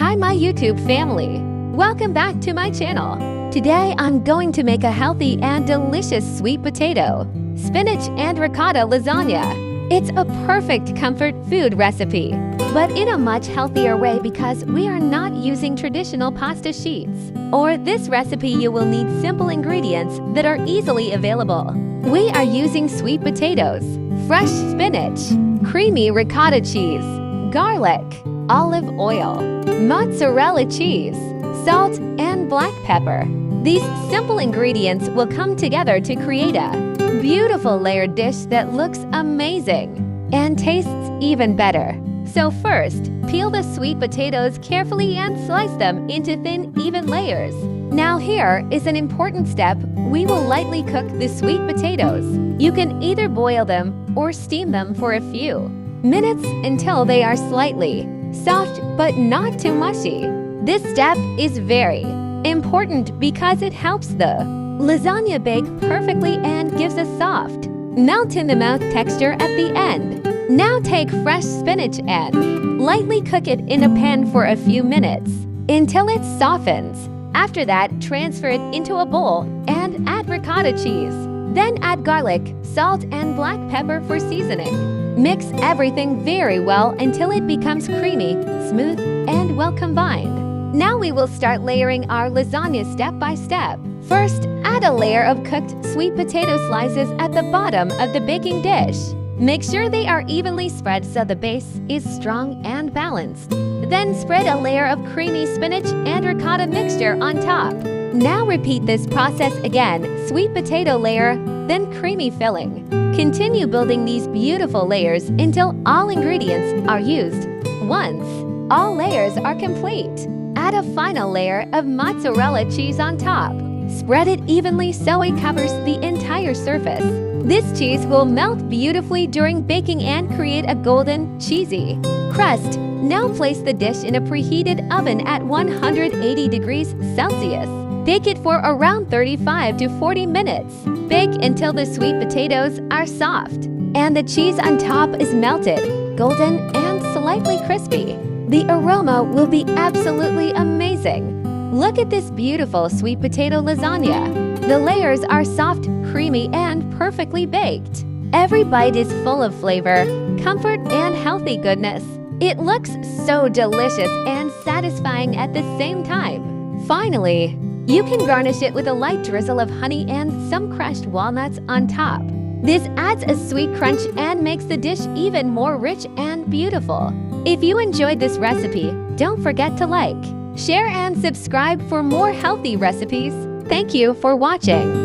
Hi my YouTube family! Welcome back to my channel. Today I'm going to make a healthy and delicious sweet potato, spinach and ricotta lasagna. It's a perfect comfort food recipe, but in a much healthier way because we are not using traditional pasta sheets. For this recipe you will need simple ingredients that are easily available. We are using sweet potatoes, fresh spinach, creamy ricotta cheese, garlic, olive oil, mozzarella cheese, salt, and black pepper. These simple ingredients will come together to create a beautiful layered dish that looks amazing and tastes even better. So first, peel the sweet potatoes carefully and slice them into thin, even layers. Now here is an important step. We will lightly cook the sweet potatoes. You can either boil them or steam them for a few minutes until they are slightly soft but not too mushy. This step is very important because it helps the lasagna bake perfectly and gives a soft, melt-in-the-mouth texture at the end. Now take fresh spinach and lightly cook it in a pan for a few minutes until it softens. After that, transfer it into a bowl and add ricotta cheese. Then add garlic, salt, and black pepper for seasoning. Mix everything very well until it becomes creamy, smooth, and well combined. Now we will start layering our lasagna step by step. First, add a layer of cooked sweet potato slices at the bottom of the baking dish. Make sure they are evenly spread so the base is strong and balanced. Then spread a layer of creamy spinach and ricotta mixture on top. Now repeat this process again, sweet potato layer, then creamy filling. Continue building these beautiful layers until all ingredients are used. Once all layers are complete, add a final layer of mozzarella cheese on top. Spread it evenly so it covers the entire surface. This cheese will melt beautifully during baking and create a golden, cheesy crust. Now place the dish in a preheated oven at 180 degrees Celsius. Bake it for around 35 to 40 minutes. Bake until the sweet potatoes are soft and the cheese on top is melted, golden, and slightly crispy. The aroma will be absolutely amazing. Look at this beautiful sweet potato lasagna. The layers are soft, creamy, and perfectly baked. Every bite is full of flavor, comfort, and healthy goodness. It looks so delicious and satisfying at the same time. Finally, you can garnish it with a light drizzle of honey and some crushed walnuts on top. This adds a sweet crunch and makes the dish even more rich and beautiful. If you enjoyed this recipe, don't forget to like, share, and subscribe for more healthy recipes. Thank you for watching.